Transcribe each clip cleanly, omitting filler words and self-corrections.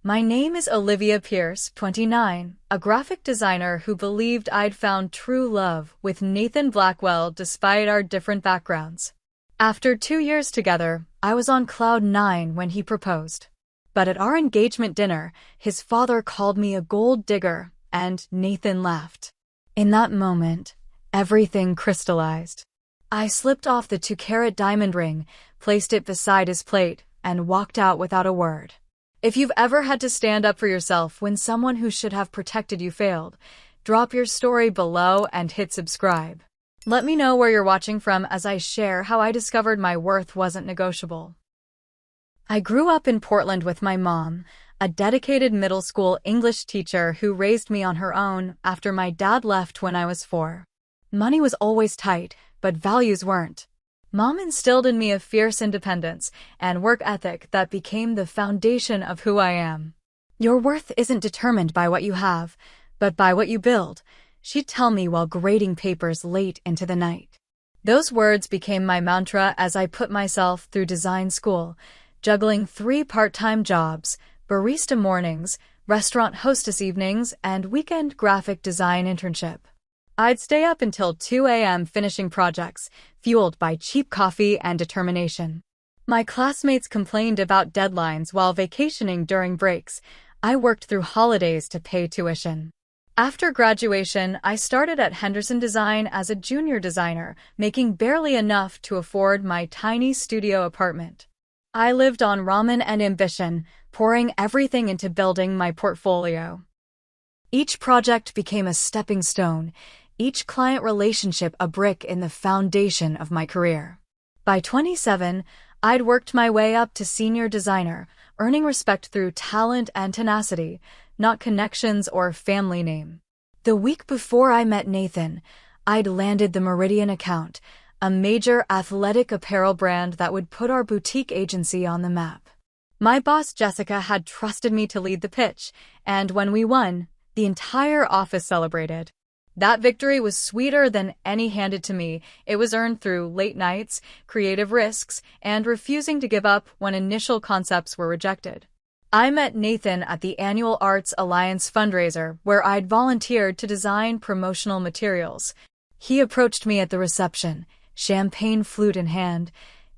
My name is Olivia Pierce, 29, a graphic designer who believed I'd found true love with Nathan Blackwell despite our different backgrounds. After 2 years together, I was on cloud nine when he proposed. But at our engagement dinner, his father called me a gold digger, and Nathan laughed. In that moment, everything crystallized. I slipped off the 2-carat diamond ring, placed it beside his plate, and walked out without a word. If you've ever had to stand up for yourself when someone who should have protected you failed, drop your story below and hit subscribe. Let me know where you're watching from as I share how I discovered my worth wasn't negotiable. I grew up in Portland with my mom, a dedicated middle school English teacher who raised me on her own after my dad left when I was 4. Money was always tight, but values weren't. Mom instilled in me a fierce independence and work ethic that became the foundation of who I am. Your worth isn't determined by what you have, but by what you build, she'd tell me while grading papers late into the night. Those words became my mantra as I put myself through design school, juggling 3 part-time jobs, barista mornings, restaurant hostess evenings, and weekend graphic design internship. I'd stay up until 2 a.m. finishing projects, fueled by cheap coffee and determination. My classmates complained about deadlines while vacationing during breaks. I worked through holidays to pay tuition. After graduation, I started at Henderson Design as a junior designer, making barely enough to afford my tiny studio apartment. I lived on ramen and ambition, pouring everything into building my portfolio. Each project became a stepping stone, each client relationship a brick in the foundation of my career. By 27, I'd worked my way up to senior designer, earning respect through talent and tenacity, not connections or family name. The week before I met Nathan, I'd landed the Meridian account, a major athletic apparel brand that would put our boutique agency on the map. My boss Jessica had trusted me to lead the pitch, and when we won, the entire office celebrated. That victory was sweeter than any handed to me. It was earned through late nights, creative risks, and refusing to give up when initial concepts were rejected. I met Nathan at the annual Arts Alliance fundraiser, where I'd volunteered to design promotional materials. He approached me at the reception, champagne flute in hand,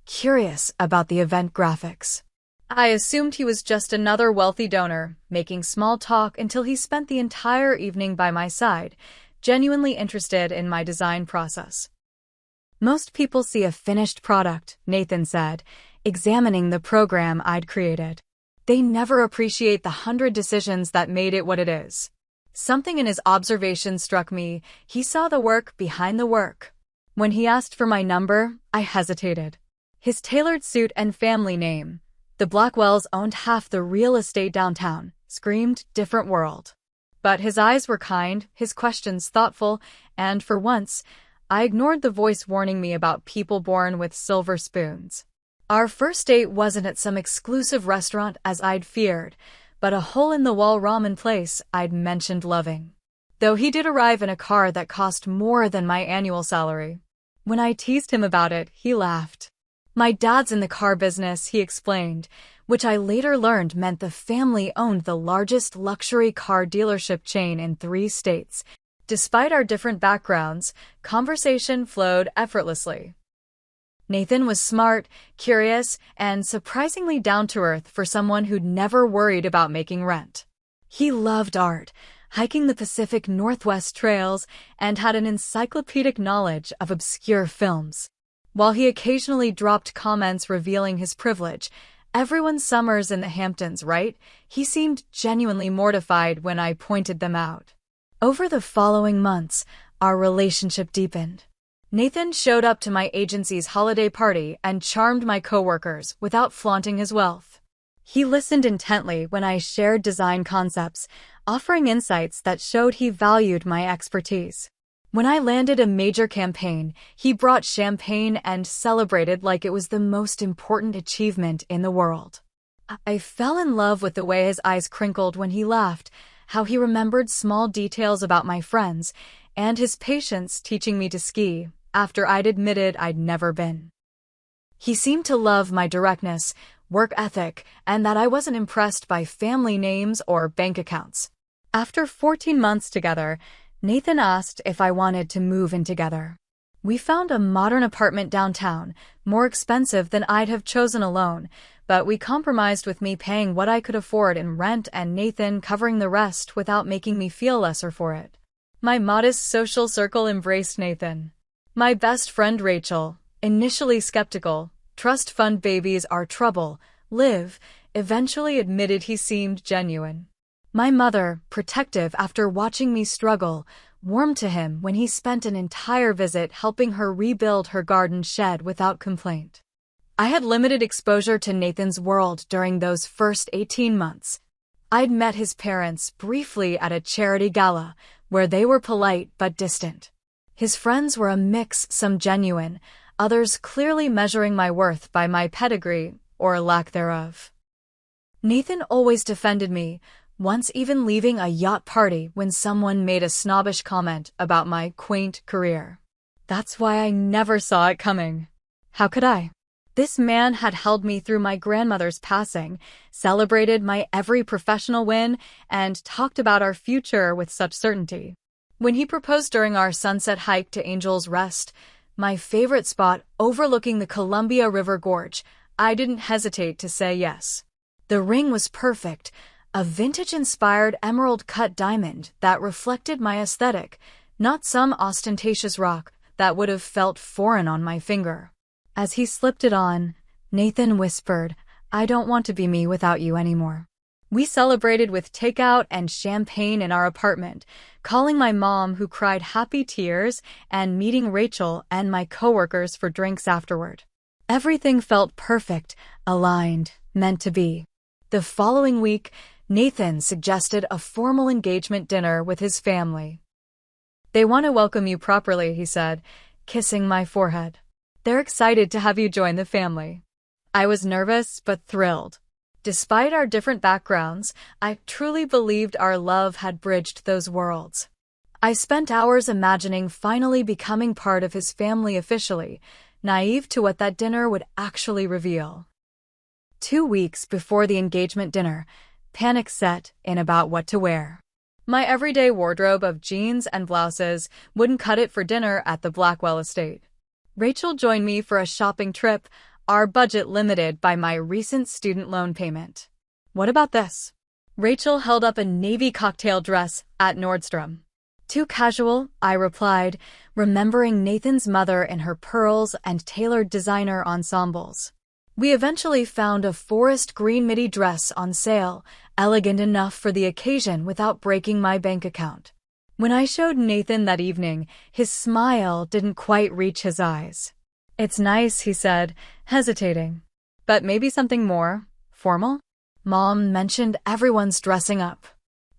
curious about the event graphics. I assumed he was just another wealthy donor, making small talk until he spent the entire evening by my side, genuinely interested in my design process. Most people see a finished product, Nathan said, examining the program I'd created. They never appreciate the 100 decisions that made it what it is. Something in his observation struck me. He saw the work behind the work. When he asked for my number, I hesitated. His tailored suit and family name, the Blackwells owned half the real estate downtown, screamed different world. But his eyes were kind, his questions thoughtful, and for once, I ignored the voice warning me about people born with silver spoons. Our first date wasn't at some exclusive restaurant as I'd feared, but a hole-in-the-wall ramen place I'd mentioned loving. Though he did arrive in a car that cost more than my annual salary. When I teased him about it, he laughed. My dad's in the car business, he explained, which I later learned meant the family owned the largest luxury car dealership chain in 3 states. Despite our different backgrounds, conversation flowed effortlessly. Nathan was smart, curious, and surprisingly down-to-earth for someone who'd never worried about making rent. He loved art, hiking the Pacific Northwest trails, and had an encyclopedic knowledge of obscure films. While he occasionally dropped comments revealing his privilege, everyone's summers in the Hamptons, right? He seemed genuinely mortified when I pointed them out. Over the following months, our relationship deepened. Nathan showed up to my agency's holiday party and charmed my coworkers without flaunting his wealth. He listened intently when I shared design concepts, offering insights that showed he valued my expertise. When I landed a major campaign, he brought champagne and celebrated like it was the most important achievement in the world. I fell in love with the way his eyes crinkled when he laughed, how he remembered small details about my friends, and his patience teaching me to ski after I'd admitted I'd never been. He seemed to love my directness, work ethic, and that I wasn't impressed by family names or bank accounts. After 14 months together, Nathan asked if I wanted to move in together. We found a modern apartment downtown, more expensive than I'd have chosen alone, but we compromised with me paying what I could afford in rent and Nathan covering the rest without making me feel lesser for it. My modest social circle embraced Nathan. My best friend Rachel, initially skeptical, trust fund babies are trouble, Liv, eventually admitted he seemed genuine. My mother, protective after watching me struggle, warmed to him when he spent an entire visit helping her rebuild her garden shed without complaint. I had limited exposure to Nathan's world during those first 18 months. I'd met his parents briefly at a charity gala, where they were polite but distant. His friends were a mix, some genuine, others clearly measuring my worth by my pedigree, or lack thereof. Nathan always defended me, once even leaving a yacht party when someone made a snobbish comment about my quaint career. That's why I never saw it coming. How could I? This man had held me through my grandmother's passing, celebrated my every professional win, and talked about our future with such certainty. When he proposed during our sunset hike to Angel's Rest, my favorite spot overlooking the Columbia River Gorge, I didn't hesitate to say yes. The ring was perfect, a vintage-inspired emerald-cut diamond that reflected my aesthetic, not some ostentatious rock that would have felt foreign on my finger. As he slipped it on, Nathan whispered, "I don't want to be me without you anymore." We celebrated with takeout and champagne in our apartment, calling my mom, who cried happy tears, and meeting Rachel and my coworkers for drinks afterward. Everything felt perfect, aligned, meant to be. The following week, Nathan suggested a formal engagement dinner with his family. "They want to welcome you properly," he said, kissing my forehead. "They're excited to have you join the family." I was nervous but thrilled. Despite our different backgrounds, I truly believed our love had bridged those worlds. I spent hours imagining finally becoming part of his family officially, naive to what that dinner would actually reveal. 2 weeks before the engagement dinner, panic set in about what to wear. My everyday wardrobe of jeans and blouses wouldn't cut it for dinner at the Blackwell estate. Rachel joined me for a shopping trip, our budget limited by my recent student loan payment. "What about this?" Rachel held up a navy cocktail dress at Nordstrom. "Too casual," I replied, remembering Nathan's mother in her pearls and tailored designer ensembles. We eventually found a forest green midi dress on sale, elegant enough for the occasion without breaking my bank account. When I showed Nathan that evening, his smile didn't quite reach his eyes. "It's nice," he said, hesitating. "But maybe something more formal?" Mom mentioned everyone's dressing up.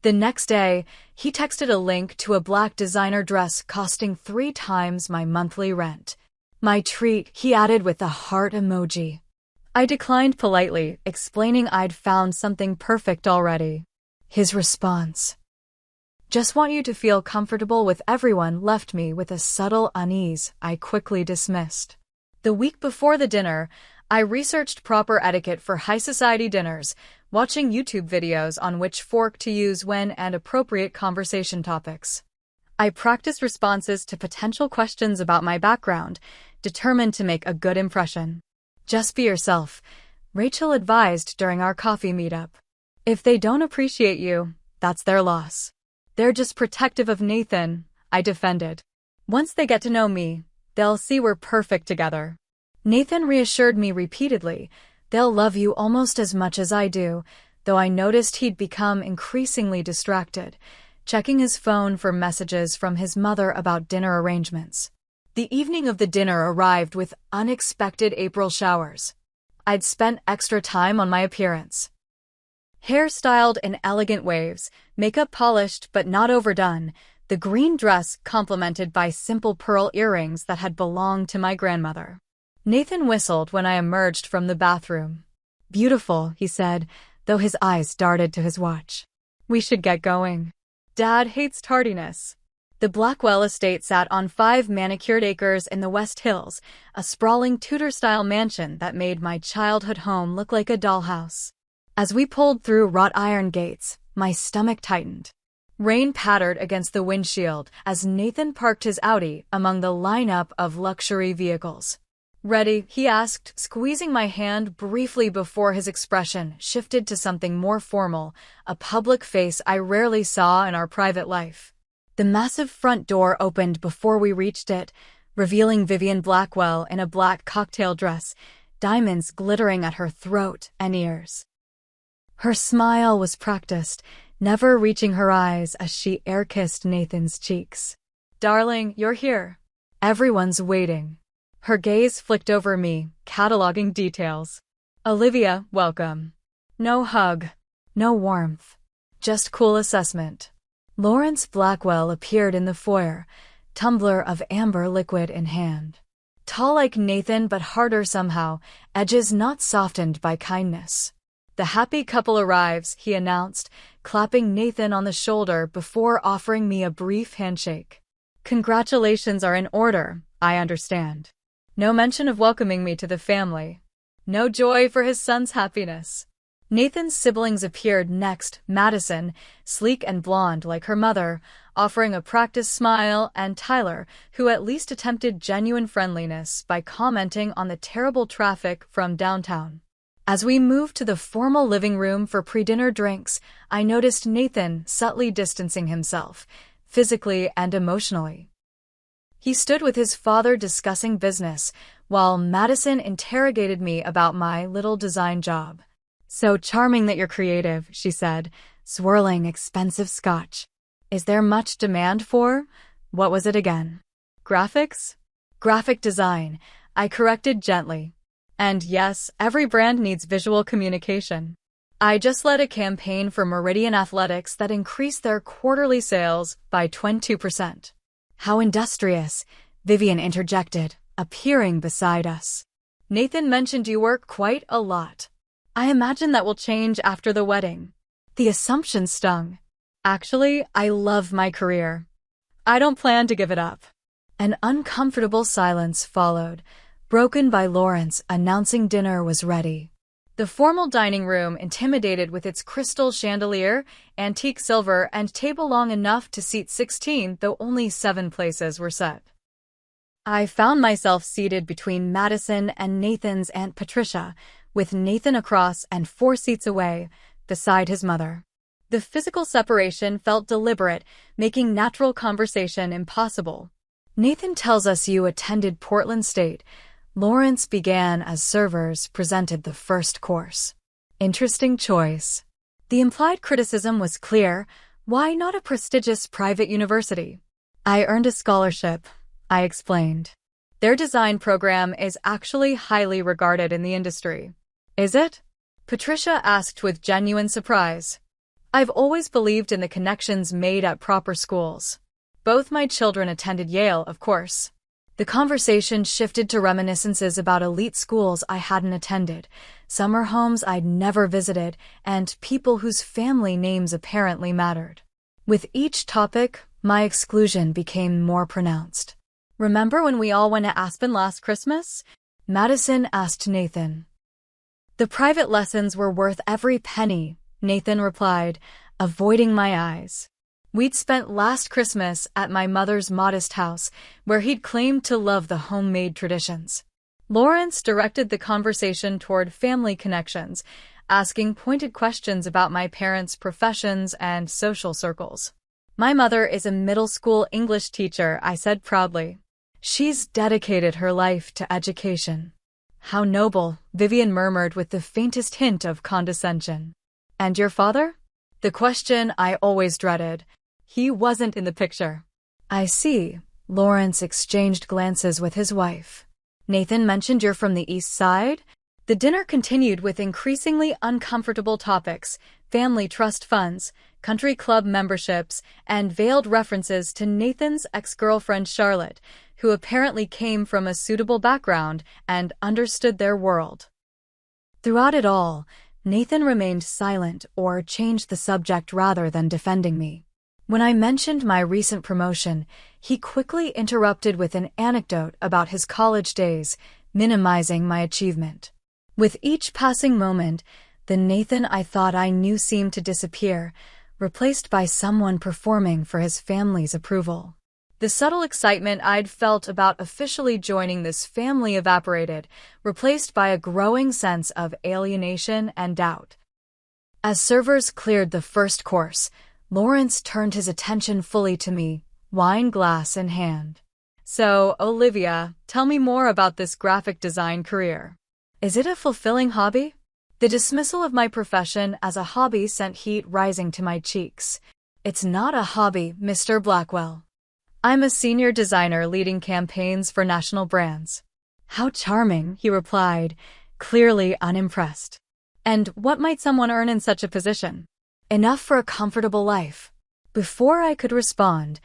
The next day, he texted a link to a black designer dress costing 3 times my monthly rent. "My treat," he added with a heart emoji. I declined politely, explaining I'd found something perfect already. His response, "Just want you to feel comfortable with everyone," left me with a subtle unease I quickly dismissed. The week before the dinner, I researched proper etiquette for high society dinners, watching YouTube videos on which fork to use when and appropriate conversation topics. I practiced responses to potential questions about my background, determined to make a good impression. "Just be yourself," Rachel advised during our coffee meetup. "If they don't appreciate you, that's their loss. They're just protective of Nathan," I defended. "Once they get to know me, they'll see we're perfect together." Nathan reassured me repeatedly, "They'll love you almost as much as I do," though I noticed he'd become increasingly distracted, checking his phone for messages from his mother about dinner arrangements. The evening of the dinner arrived with unexpected April showers. I'd spent extra time on my appearance. Hair styled in elegant waves, makeup polished but not overdone, the green dress complemented by simple pearl earrings that had belonged to my grandmother. Nathan whistled when I emerged from the bathroom. "Beautiful," he said, though his eyes darted to his watch. "We should get going. Dad hates tardiness." The Blackwell estate sat on 5 manicured acres in the West Hills, a sprawling Tudor-style mansion that made my childhood home look like a dollhouse. As we pulled through wrought iron gates, my stomach tightened. Rain pattered against the windshield as Nathan parked his Audi among the lineup of luxury vehicles. "Ready?" he asked, squeezing my hand briefly before his expression shifted to something more formal, a public face I rarely saw in our private life. The massive front door opened before we reached it, revealing Vivian Blackwell in a black cocktail dress, diamonds glittering at her throat and ears. Her smile was practiced, never reaching her eyes as she air-kissed Nathan's cheeks. "Darling, you're here. Everyone's waiting." Her gaze flicked over me, cataloging details. "Olivia, welcome." No hug, no warmth, just cool assessment. Lawrence Blackwell appeared in the foyer, tumbler of amber liquid in hand. Tall like Nathan but harder somehow, edges not softened by kindness. "The happy couple arrives," he announced, clapping Nathan on the shoulder before offering me a brief handshake. "Congratulations are in order, I understand." No mention of welcoming me to the family. No joy for his son's happiness. Nathan's siblings appeared next, Madison, sleek and blonde like her mother, offering a practiced smile, and Tyler, who at least attempted genuine friendliness by commenting on the terrible traffic from downtown. As we moved to the formal living room for pre-dinner drinks, I noticed Nathan subtly distancing himself, physically and emotionally. He stood with his father discussing business, while Madison interrogated me about my little design job. "So charming that you're creative," she said, swirling expensive scotch. "Is there much demand for—" what was it again? "Graphics?" "Graphic design," I corrected gently. "And yes, every brand needs visual communication. I just led a campaign for Meridian Athletics that increased their quarterly sales by 22%. "How industrious," Vivian interjected, appearing beside us. "Nathan mentioned you work quite a lot. I imagine that will change after the wedding." The assumption stung. "Actually, I love my career. I don't plan to give it up." An uncomfortable silence followed, broken by Lawrence announcing dinner was ready. The formal dining room intimidated with its crystal chandelier, antique silver, and table long enough to seat 16, though only 7 places were set. I found myself seated between Madison and Nathan's Aunt Patricia, with Nathan across and 4 seats away, beside his mother. The physical separation felt deliberate, making natural conversation impossible. "Nathan tells us you attended Portland State." Lawrence began as servers presented the first course. "Interesting choice." The implied criticism was clear. Why not a prestigious private university? "I earned a scholarship," I explained. "Their design program is actually highly regarded in the industry." "Is it?" Patricia asked with genuine surprise. "I've always believed in the connections made at proper schools. Both my children attended Yale, of course." The conversation shifted to reminiscences about elite schools I hadn't attended, summer homes I'd never visited, and people whose family names apparently mattered. With each topic, my exclusion became more pronounced. "Remember when we all went to Aspen last Christmas?" Madison asked Nathan. "The private lessons were worth every penny," Nathan replied, avoiding my eyes. "We'd spent last Christmas at my mother's modest house, where he'd claimed to love the homemade traditions." Lawrence directed the conversation toward family connections, asking pointed questions about my parents' professions and social circles. "My mother is a middle school English teacher," I said proudly. "She's dedicated her life to education." "How noble," Vivian murmured with the faintest hint of condescension. "And your father?" The question I always dreaded. He wasn't in the picture. "I see." Lawrence exchanged glances with his wife. "Nathan mentioned you're from the East Side?" The dinner continued with increasingly uncomfortable topics: family trust funds, country club memberships, and veiled references to Nathan's ex-girlfriend Charlotte, who apparently came from a suitable background and understood their world. Throughout it all, Nathan remained silent or changed the subject rather than defending me. When I mentioned my recent promotion, he quickly interrupted with an anecdote about his college days, minimizing my achievement. With each passing moment, the Nathan I thought I knew seemed to disappear, replaced by someone performing for his family's approval. The subtle excitement I'd felt about officially joining this family evaporated, replaced by a growing sense of alienation and doubt. As servers cleared the first course, Lawrence turned his attention fully to me, wine glass in hand. "So, Olivia, tell me more about this graphic design career. Is it a fulfilling hobby?" The dismissal of my profession as a hobby sent heat rising to my cheeks. "It's not a hobby, Mr. Blackwell. I'm a senior designer leading campaigns for national brands." "How charming," he replied, clearly unimpressed. "And what might someone earn in such a position?" "Enough for a comfortable life." Before I could respond,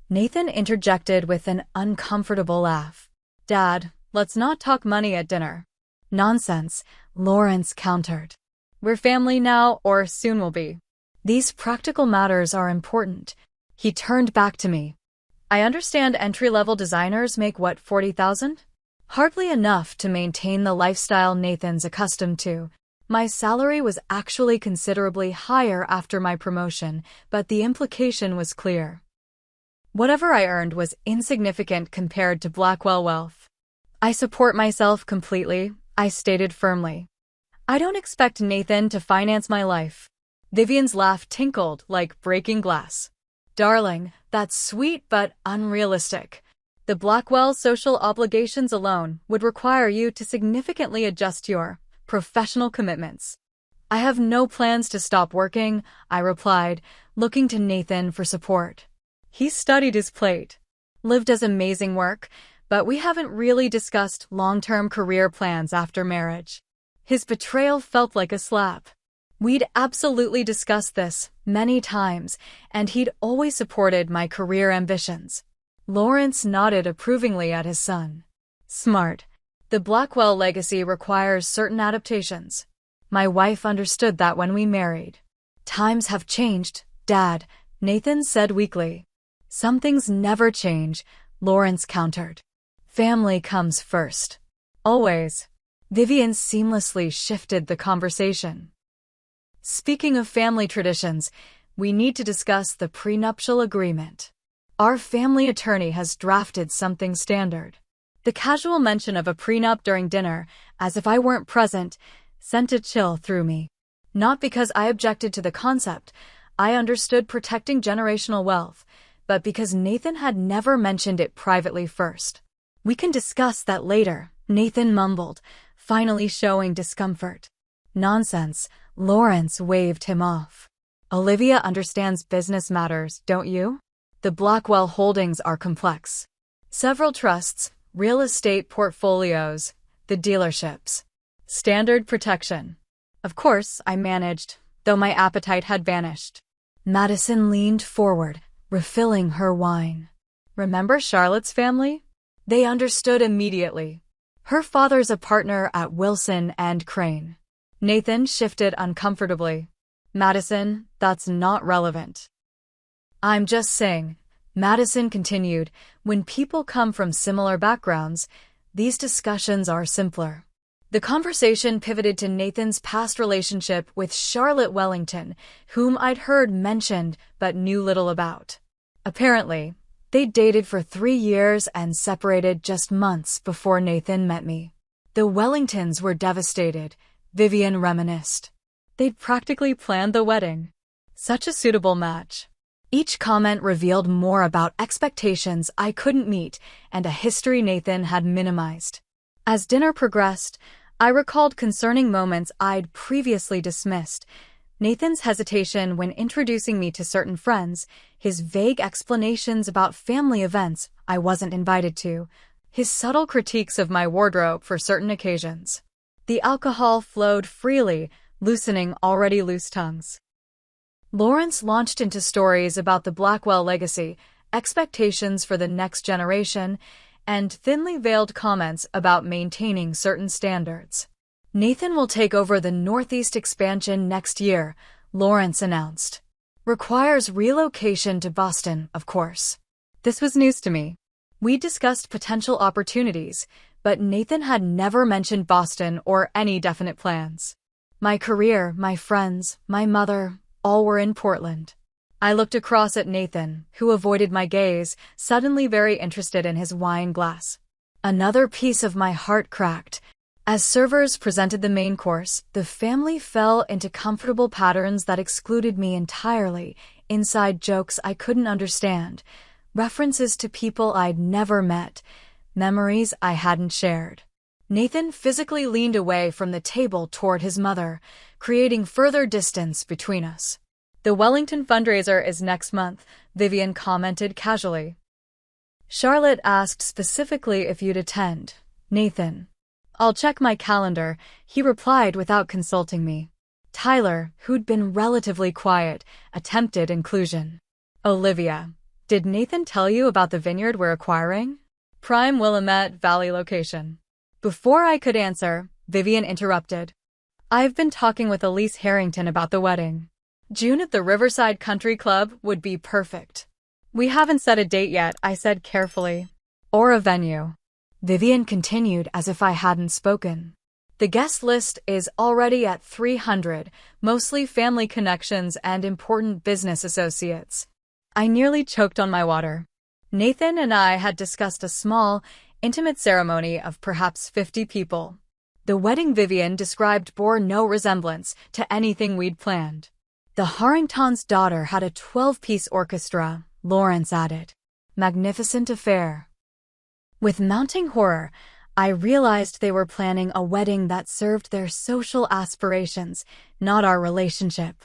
Nathan interjected with an uncomfortable laugh. "Dad, let's not talk money at dinner." "Nonsense," Lawrence countered. "We're family now, or soon will be. These practical matters are important." He turned back to me. "I understand entry-level designers make what, 40,000? Hardly enough to maintain the lifestyle Nathan's accustomed to. My salary was actually considerably higher after my promotion, but the implication was clear. Whatever I earned was insignificant compared to Blackwell wealth. "I support myself completely," I stated firmly. "I don't expect Nathan to finance my life." Vivian's laugh tinkled like breaking glass. "Darling, that's sweet but unrealistic. The Blackwell social obligations alone would require you to significantly adjust your professional commitments." "I have no plans to stop working," I replied, looking to Nathan for support. He studied his plate. "Liv does amazing work, but we haven't really discussed long-term career plans after marriage." His betrayal felt like a slap. We'd absolutely discussed this many times, and he'd always supported my career ambitions. Lawrence nodded approvingly at his son. "Smart. The Blackwell legacy requires certain adaptations. My wife understood that when we married." "Times have changed, Dad," Nathan said weakly. "Some things never change," Lawrence countered. "Family comes first. Always." Vivian seamlessly shifted the conversation. "Speaking of family traditions, we need to discuss the prenuptial agreement. Our family attorney has drafted something standard." The casual mention of a prenup during dinner, as if I weren't present, sent a chill through me. Not because I objected to the concept, I understood protecting generational wealth, but because Nathan had never mentioned it privately first. "We can discuss that later," Nathan mumbled, finally showing discomfort. "Nonsense," Lawrence waved him off. "Olivia understands business matters, don't you? The Blackwell holdings are complex. Several trusts, real estate portfolios, the dealerships. Standard protection." Of course, I managed, though my appetite had vanished. Madison leaned forward, refilling her wine. "Remember Charlotte's family? They understood immediately. Her father's a partner at Wilson and Crane." Nathan shifted uncomfortably. "Madison, that's not relevant." "I'm just saying," Madison continued, "when people come from similar backgrounds, these discussions are simpler." The conversation pivoted to Nathan's past relationship with Charlotte Wellington, whom I'd heard mentioned but knew little about. Apparently, they'd dated for 3 years and separated just months before Nathan met me. "The Wellingtons were devastated," Vivian reminisced. "They'd practically planned the wedding. Such a suitable match." Each comment revealed more about expectations I couldn't meet and a history Nathan had minimized. As dinner progressed, I recalled concerning moments I'd previously dismissed. Nathan's hesitation when introducing me to certain friends, his vague explanations about family events I wasn't invited to, his subtle critiques of my wardrobe for certain occasions. The alcohol flowed freely, loosening already loose tongues. Lawrence launched into stories about the Blackwell legacy, expectations for the next generation, and thinly veiled comments about maintaining certain standards. "Nathan will take over the Northeast expansion next year," Lawrence announced. Requires relocation to Boston, of course. This was news to me. We discussed potential opportunities, but Nathan had never mentioned Boston or any definite plans. My career, my friends, my mother, all were in Portland. I looked across at Nathan, who avoided my gaze, suddenly very interested in his wine glass. Another piece of my heart cracked. As servers presented the main course, the family fell into comfortable patterns that excluded me entirely, inside jokes I couldn't understand, references to people I'd never met, memories I hadn't shared. Nathan physically leaned away from the table toward his mother, creating further distance between us. The Wellington fundraiser is next month, Vivian commented casually. Charlotte asked specifically if you'd attend. Nathan. I'll check my calendar, he replied without consulting me. Tyler, who'd been relatively quiet, attempted inclusion. Olivia. Did Nathan tell you about the vineyard we're acquiring? Prime Willamette Valley location. Before I could answer, Vivian interrupted. I've been talking with Elise Harrington about the wedding. June at the Riverside Country Club would be perfect. We haven't set a date yet, I said carefully. Or a venue. Vivian continued as if I hadn't spoken. The guest list is already at 300, mostly family connections and important business associates. I nearly choked on my water. Nathan and I had discussed a small, intimate ceremony of perhaps 50 people. The wedding Vivian described bore no resemblance to anything we'd planned. The Harrington's daughter had a 12-piece orchestra, Lawrence added. Magnificent affair. With mounting horror, I realized they were planning a wedding that served their social aspirations, not our relationship.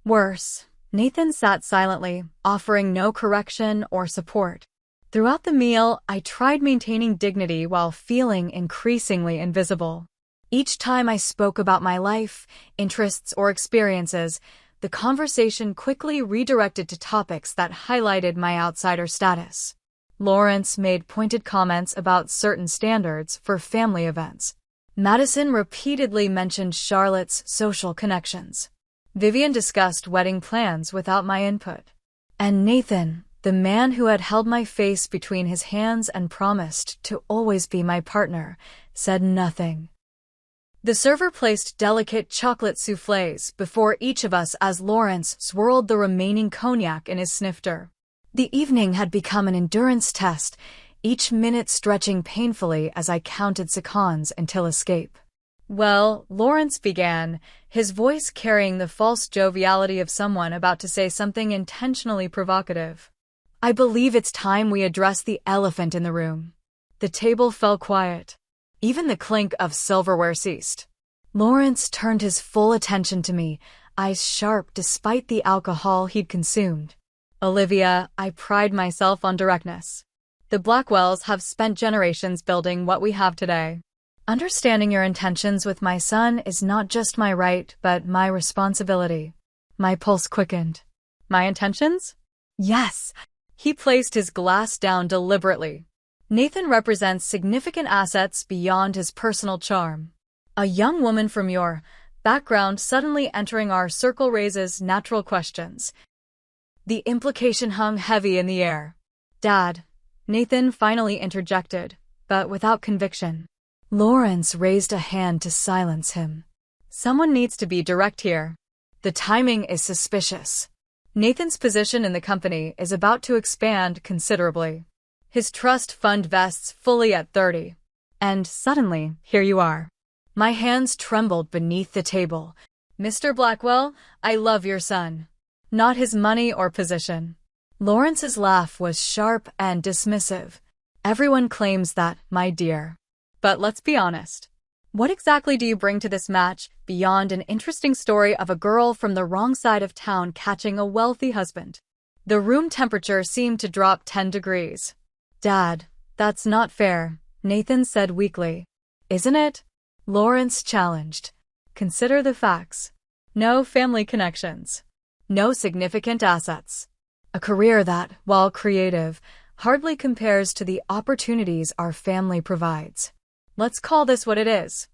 Worse, Nathan sat silently, offering no correction or support. Throughout the meal, I tried maintaining dignity while feeling increasingly invisible. Each time I spoke about my life, interests, or experiences, the conversation quickly redirected to topics that highlighted my outsider status. Lawrence made pointed comments about certain standards for family events. Madison repeatedly mentioned Charlotte's social connections. Vivian discussed wedding plans without my input. And Nathan, the man who had held my face between his hands and promised to always be my partner, said nothing. The server placed delicate chocolate soufflés before each of us as Lawrence swirled the remaining cognac in his snifter. The evening had become an endurance test, each minute stretching painfully as I counted seconds until escape. Well, Lawrence began, his voice carrying the false joviality of someone about to say something intentionally provocative. I believe it's time we address the elephant in the room. The table fell quiet. Even the clink of silverware ceased. Lawrence turned his full attention to me, eyes sharp despite the alcohol he'd consumed. Olivia, I pride myself on directness. The Blackwells have spent generations building what we have today. Understanding your intentions with my son is not just my right, but my responsibility. My pulse quickened. My intentions? Yes. He placed his glass down deliberately. Nathan represents significant assets beyond his personal charm. A young woman from your background suddenly entering our circle raises natural questions. The implication hung heavy in the air. Dad, Nathan finally interjected, but without conviction. Lawrence raised a hand to silence him. Someone needs to be direct here. The timing is suspicious. Nathan's position in the company is about to expand considerably. His trust fund vests fully at 30. And suddenly, here you are. My hands trembled beneath the table. Mr. Blackwell, I love your son. Not his money or position. Lawrence's laugh was sharp and dismissive. Everyone claims that, my dear. But let's be honest. What exactly do you bring to this match beyond an interesting story of a girl from the wrong side of town catching a wealthy husband? The room temperature seemed to drop 10 degrees. Dad, that's not fair, Nathan said weakly. Isn't it? Lawrence challenged. Consider the facts. No family connections. No significant assets. A career that, while creative, hardly compares to the opportunities our family provides. Let's call this what it is.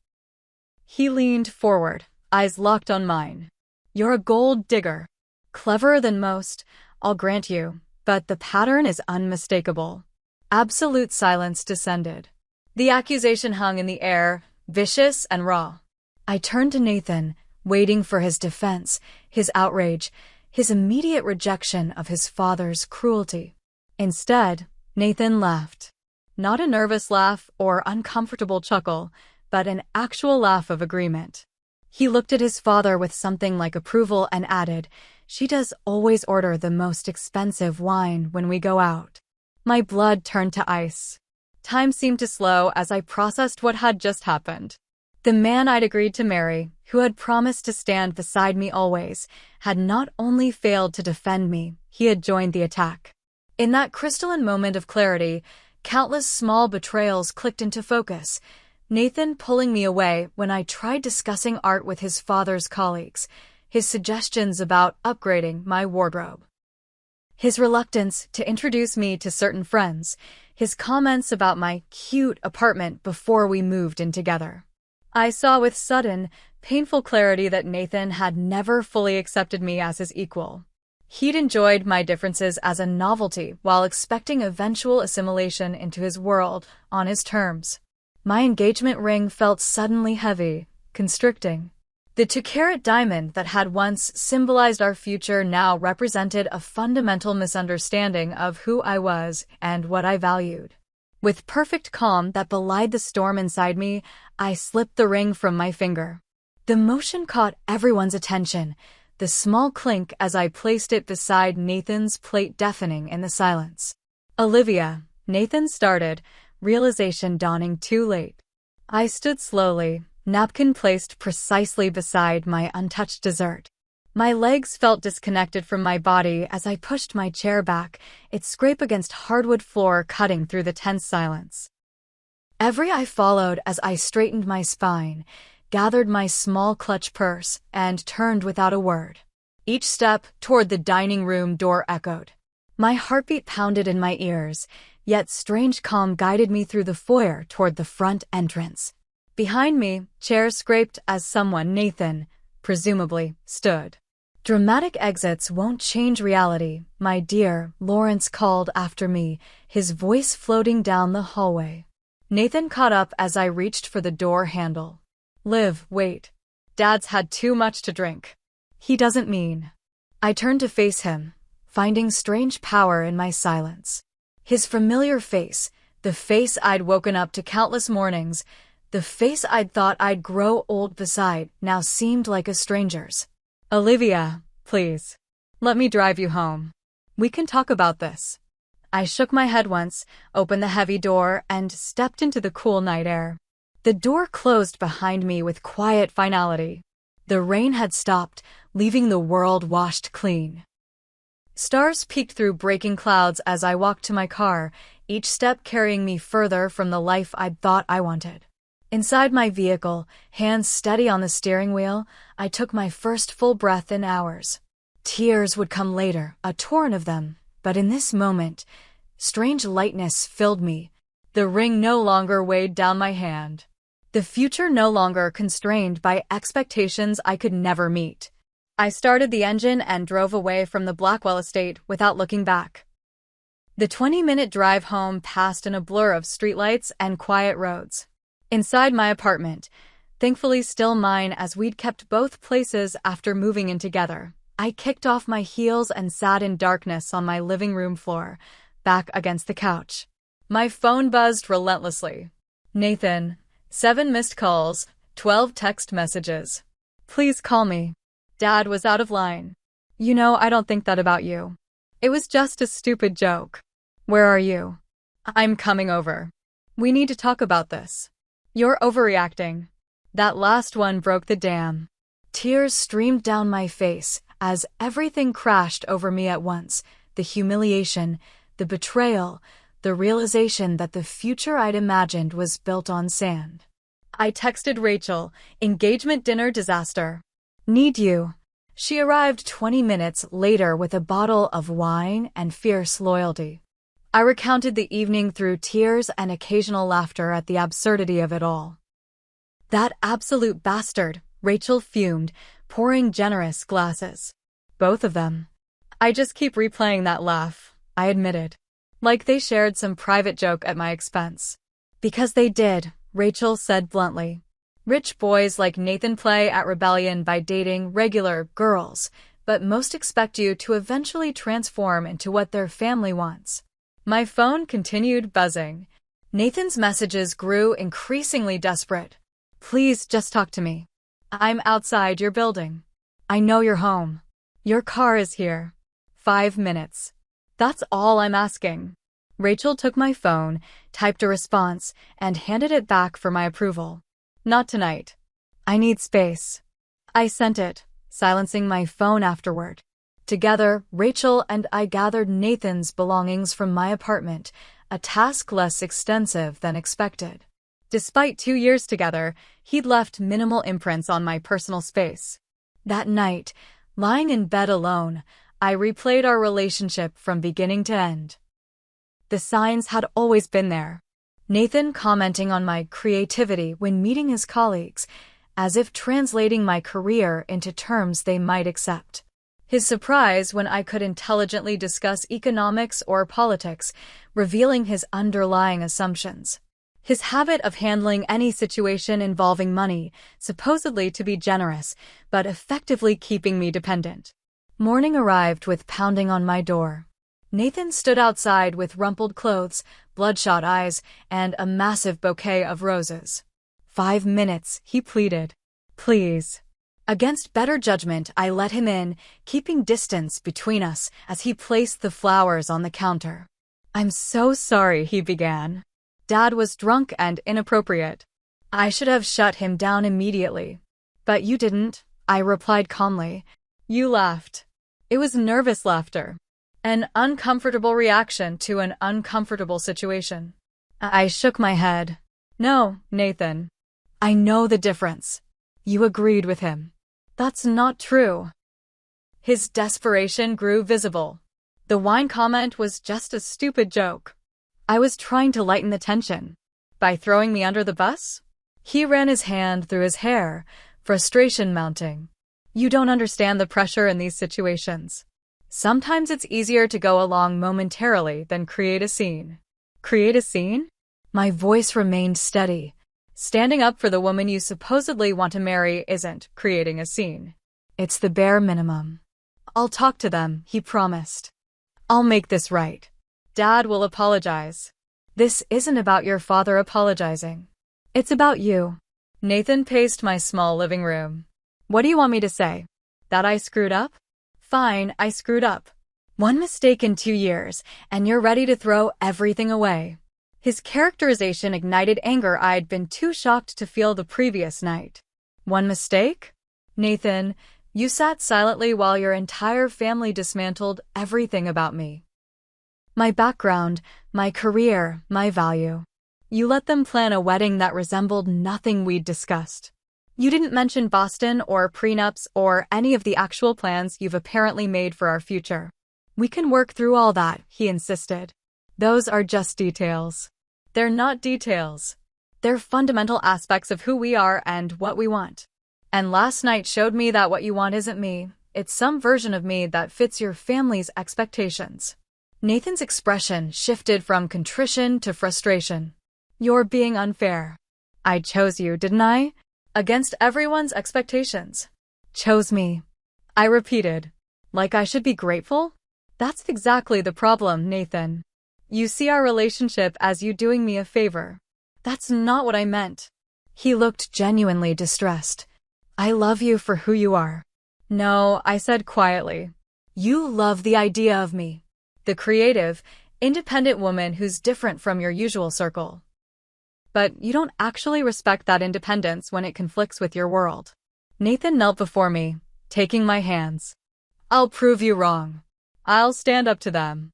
He leaned forward, eyes locked on mine. You're a gold digger. Cleverer than most, I'll grant you, but the pattern is unmistakable. Absolute silence descended. The accusation hung in the air, vicious and raw. I turned to Nathan, waiting for his defense, his outrage, his immediate rejection of his father's cruelty. Instead, Nathan laughed. Not a nervous laugh or uncomfortable chuckle, but an actual laugh of agreement. He looked at his father with something like approval and added, "She does always order the most expensive wine when we go out." My blood turned to ice. Time seemed to slow as I processed what had just happened. The man I'd agreed to marry, who had promised to stand beside me always, had not only failed to defend me, he had joined the attack. In that crystalline moment of clarity, countless small betrayals clicked into focus. Nathan pulling me away when I tried discussing art with his father's colleagues, his suggestions about upgrading my wardrobe. His reluctance to introduce me to certain friends, his comments about my cute apartment before we moved in together. I saw with sudden, painful clarity that Nathan had never fully accepted me as his equal. He'd enjoyed my differences as a novelty while expecting eventual assimilation into his world on his terms. My engagement ring felt suddenly heavy, constricting. The 2-carat diamond that had once symbolized our future now represented a fundamental misunderstanding of who I was and what I valued. With perfect calm that belied the storm inside me, I slipped the ring from my finger. The motion caught everyone's attention, the small clink as I placed it beside Nathan's plate deafening in the silence. "Olivia," Nathan started, realization dawning too late. I stood slowly, napkin placed precisely beside my untouched dessert. My legs felt disconnected from my body as I pushed my chair back, its scrape against hardwood floor cutting through the tense silence. Every eye followed as I straightened my spine, gathered my small clutch purse, and turned without a word. Each step toward the dining room door echoed. My heartbeat pounded in my ears, yet strange calm guided me through the foyer toward the front entrance. Behind me, chairs scraped as someone, Nathan, presumably, stood. "Dramatic exits won't change reality, my dear," Lawrence called after me, his voice floating down the hallway. Nathan caught up as I reached for the door handle. "Liv, wait. Dad's had too much to drink." "He doesn't mean." I turned to face him, finding strange power in my silence. His familiar face, the face I'd woken up to countless mornings, the face I'd thought I'd grow old beside, now seemed like a stranger's. "Olivia, please. Let me drive you home. We can talk about this." I shook my head once, opened the heavy door, and stepped into the cool night air. The door closed behind me with quiet finality. The rain had stopped, leaving the world washed clean. Stars peeked through breaking clouds as I walked to my car, each step carrying me further from the life I'd thought I wanted. Inside my vehicle, hands steady on the steering wheel, I took my first full breath in hours. Tears would come later, a torrent of them, but in this moment, strange lightness filled me. The ring no longer weighed down my hand. The future no longer constrained by expectations I could never meet. I started the engine and drove away from the Blackwell estate without looking back. The 20-minute drive home passed in a blur of streetlights and quiet roads. Inside my apartment, thankfully still mine as we'd kept both places after moving in together, I kicked off my heels and sat in darkness on my living room floor, back against the couch. My phone buzzed relentlessly. "Nathan, 7 missed calls, 12 text messages. Please call me." Dad was out of line. "You know I don't think that about you. It was just a stupid joke. Where are you?" "I'm coming over. We need to talk about this. You're overreacting." That last one broke the dam. Tears streamed down my face as everything crashed over me at once, the humiliation, the betrayal, the realization that the future I'd imagined was built on sand. I texted Rachel, "Engagement dinner disaster. Need you." She arrived 20 minutes later with a bottle of wine and fierce loyalty. I recounted the evening through tears and occasional laughter at the absurdity of it all. "That absolute bastard," Rachel fumed, pouring generous glasses. Both of them. I just keep replaying that laugh, I admitted. Like they shared some private joke at my expense. Because they did, Rachel said bluntly. Rich boys like Nathan play at rebellion by dating regular girls, but most expect you to eventually transform into what their family wants. My phone continued buzzing. Nathan's messages grew increasingly desperate. Please just talk to me. I'm outside your building. I know you're home. Your car is here. 5 minutes. That's all I'm asking. Rachel took my phone, typed a response, and handed it back for my approval. Not tonight. I need space. I sent it, silencing my phone afterward. Together, Rachel and I gathered Nathan's belongings from my apartment, a task less extensive than expected. Despite 2 years together, he'd left minimal imprints on my personal space. That night, lying in bed alone, I replayed our relationship from beginning to end. The signs had always been there. Nathan commenting on my creativity when meeting his colleagues, as if translating my career into terms they might accept. His surprise when I could intelligently discuss economics or politics, revealing his underlying assumptions. His habit of handling any situation involving money, supposedly to be generous, but effectively keeping me dependent. Morning arrived with pounding on my door. Nathan stood outside with rumpled clothes, bloodshot eyes, and a massive bouquet of roses. 5 minutes, he pleaded. Please. Against better judgment, I let him in, keeping distance between us as he placed the flowers on the counter. I'm so sorry, he began. Dad was drunk and inappropriate. I should have shut him down immediately. But you didn't, I replied calmly. You laughed. It was nervous laughter. An uncomfortable reaction to an uncomfortable situation. I shook my head. No, Nathan. I know the difference. You agreed with him. That's not true. His desperation grew visible. The wine comment was just a stupid joke. I was trying to lighten the tension. By throwing me under the bus? He ran his hand through his hair, frustration mounting. You don't understand the pressure in these situations. Sometimes it's easier to go along momentarily than create a scene. Create a scene? My voice remained steady. Standing up for the woman you supposedly want to marry isn't creating a scene. It's the bare minimum. I'll talk to them, he promised. I'll make this right. Dad will apologize. This isn't about your father apologizing. It's about you. Nathan paced my small living room. What do you want me to say? That I screwed up? Fine, I screwed up. One mistake in 2 years, and you're ready to throw everything away. His characterization ignited anger I'd been too shocked to feel the previous night. One mistake? Nathan, you sat silently while your entire family dismantled everything about me. My background, my career, my value. You let them plan a wedding that resembled nothing we'd discussed. You didn't mention Boston or prenups or any of the actual plans you've apparently made for our future. We can work through all that, he insisted. Those are just details. They're not details. They're fundamental aspects of who we are and what we want. And last night showed me that what you want isn't me, it's some version of me that fits your family's expectations. Nathan's expression shifted from contrition to frustration. You're being unfair. I chose you, didn't I? Against everyone's expectations. Chose me. I repeated. Like I should be grateful? That's exactly the problem, Nathan. You see our relationship as you doing me a favor. That's not what I meant. He looked genuinely distressed. I love you for who you are. No, I said quietly. You love the idea of me. The creative, independent woman who's different from your usual circle. But you don't actually respect that independence when it conflicts with your world. Nathan knelt before me, taking my hands. I'll prove you wrong. I'll stand up to them.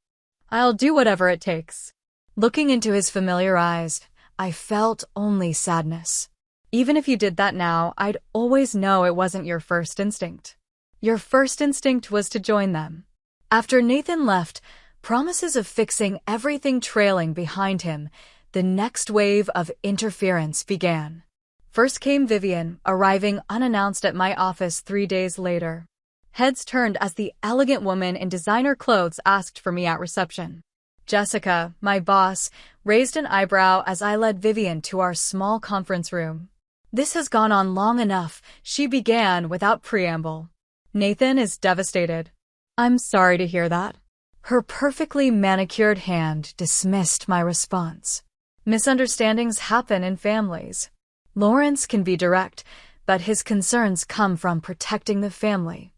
I'll do whatever it takes. Looking into his familiar eyes, I felt only sadness. Even if you did that now, I'd always know it wasn't your first instinct. Your first instinct was to join them. After Nathan left, promises of fixing everything trailing behind him, the next wave of interference began. First came Vivian, arriving unannounced at my office 3 days later. Heads turned as the elegant woman in designer clothes asked for me at reception. Jessica, my boss, raised an eyebrow as I led Vivian to our small conference room. "This has gone on long enough," she began without preamble. "Nathan is devastated." "I'm sorry to hear that." Her perfectly manicured hand dismissed my response. "Misunderstandings happen in families. Lawrence can be direct, but his concerns come from protecting the family."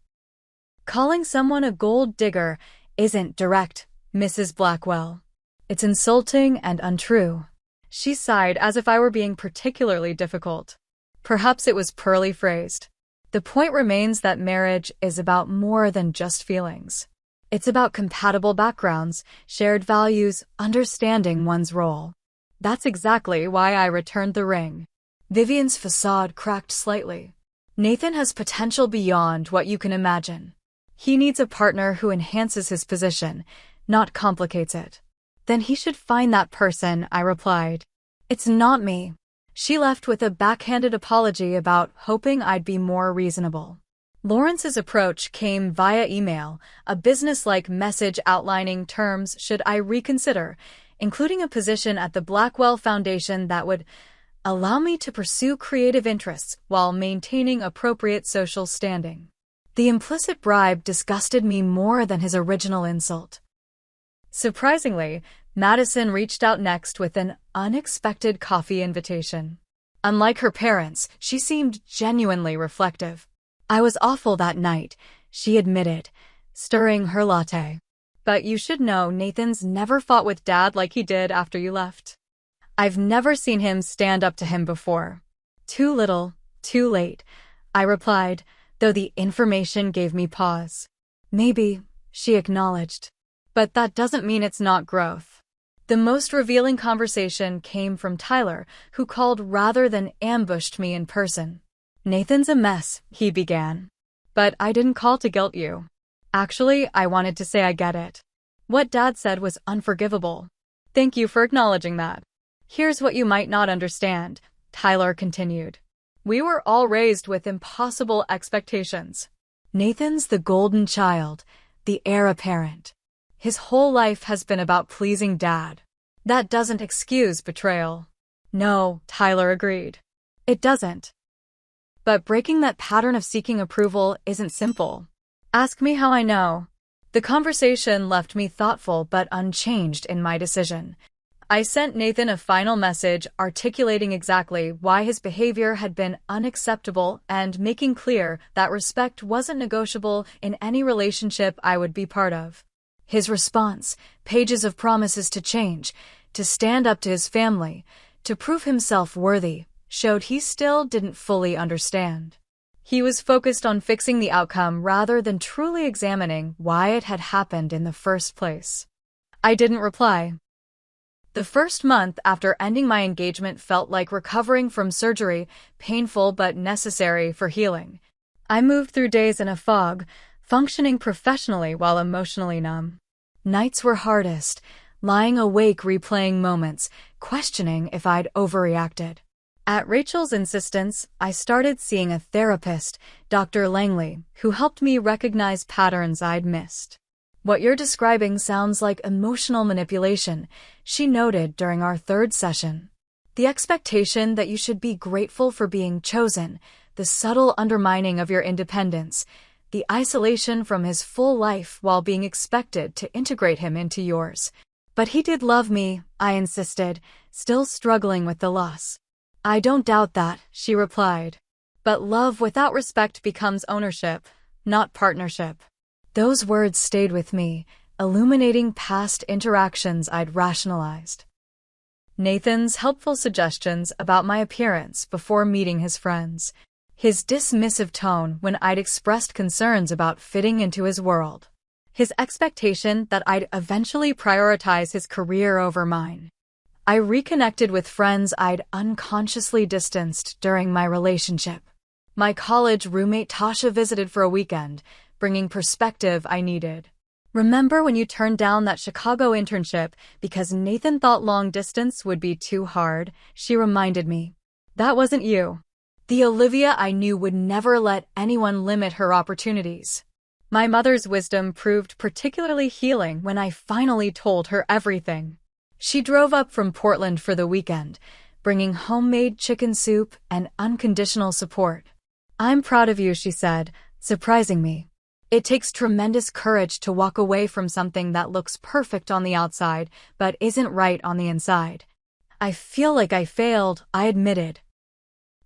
"Calling someone a gold digger isn't direct, Mrs. Blackwell. It's insulting and untrue." She sighed as if I were being particularly difficult. Perhaps it was poorly phrased. The point remains that marriage is about more than just feelings. It's about compatible backgrounds, shared values, understanding one's role. That's exactly why I returned the ring. Vivian's facade cracked slightly. "Nathan has potential beyond what you can imagine. He needs a partner who enhances his position, not complicates it." "Then he should find that person," I replied. "It's not me." She left with a backhanded apology about hoping I'd be more reasonable. Lawrence's approach came via email, a business-like message outlining terms should I reconsider, including a position at the Blackwell Foundation that would allow me to pursue creative interests while maintaining appropriate social standing. The implicit bribe disgusted me more than his original insult. Surprisingly, Madison reached out next with an unexpected coffee invitation. Unlike her parents, she seemed genuinely reflective. "I was awful that night," she admitted, stirring her latte. "But you should know Nathan's never fought with Dad like he did after you left. I've never seen him stand up to him before." "Too little, too late," I replied, though the information gave me pause. "Maybe," she acknowledged. "But that doesn't mean it's not growth." The most revealing conversation came from Tyler, who called rather than ambushed me in person. "Nathan's a mess," he began. "But I didn't call to guilt you. Actually, I wanted to say I get it. What Dad said was unforgivable. Thank you for acknowledging that. Here's what you might not understand," Tyler continued. "We were all raised with impossible expectations. Nathan's the golden child, the heir apparent. His whole life has been about pleasing Dad. That doesn't excuse betrayal." "No," Tyler agreed. "It doesn't. But breaking that pattern of seeking approval isn't simple. Ask me how I know." The conversation left me thoughtful but unchanged in my decision. I sent Nathan a final message articulating exactly why his behavior had been unacceptable and making clear that respect wasn't negotiable in any relationship I would be part of. His response, pages of promises to change, to stand up to his family, to prove himself worthy, showed he still didn't fully understand. He was focused on fixing the outcome rather than truly examining why it had happened in the first place. I didn't reply. The first month after ending my engagement felt like recovering from surgery, painful but necessary for healing. I moved through days in a fog, functioning professionally while emotionally numb. Nights were hardest, lying awake replaying moments, questioning if I'd overreacted. At Rachel's insistence, I started seeing a therapist, Dr. Langley, who helped me recognize patterns I'd missed. "What you're describing sounds like emotional manipulation," she noted during our third session. "The expectation that you should be grateful for being chosen, the subtle undermining of your independence, the isolation from his full life while being expected to integrate him into yours." "But he did love me," I insisted, still struggling with the loss. "I don't doubt that," she replied. "But love without respect becomes ownership, not partnership." Those words stayed with me, illuminating past interactions I'd rationalized. Nathan's helpful suggestions about my appearance before meeting his friends. His dismissive tone when I'd expressed concerns about fitting into his world. His expectation that I'd eventually prioritize his career over mine. I reconnected with friends I'd unconsciously distanced during my relationship. My college roommate Tasha visited for a weekend, bringing perspective I needed. "Remember when you turned down that Chicago internship because Nathan thought long distance would be too hard?" she reminded me. "That wasn't you. The Olivia I knew would never let anyone limit her opportunities." My mother's wisdom proved particularly healing when I finally told her everything. She drove up from Portland for the weekend, bringing homemade chicken soup and unconditional support. "I'm proud of you," she said, surprising me. "It takes tremendous courage to walk away from something that looks perfect on the outside but isn't right on the inside." "I feel like I failed," I admitted.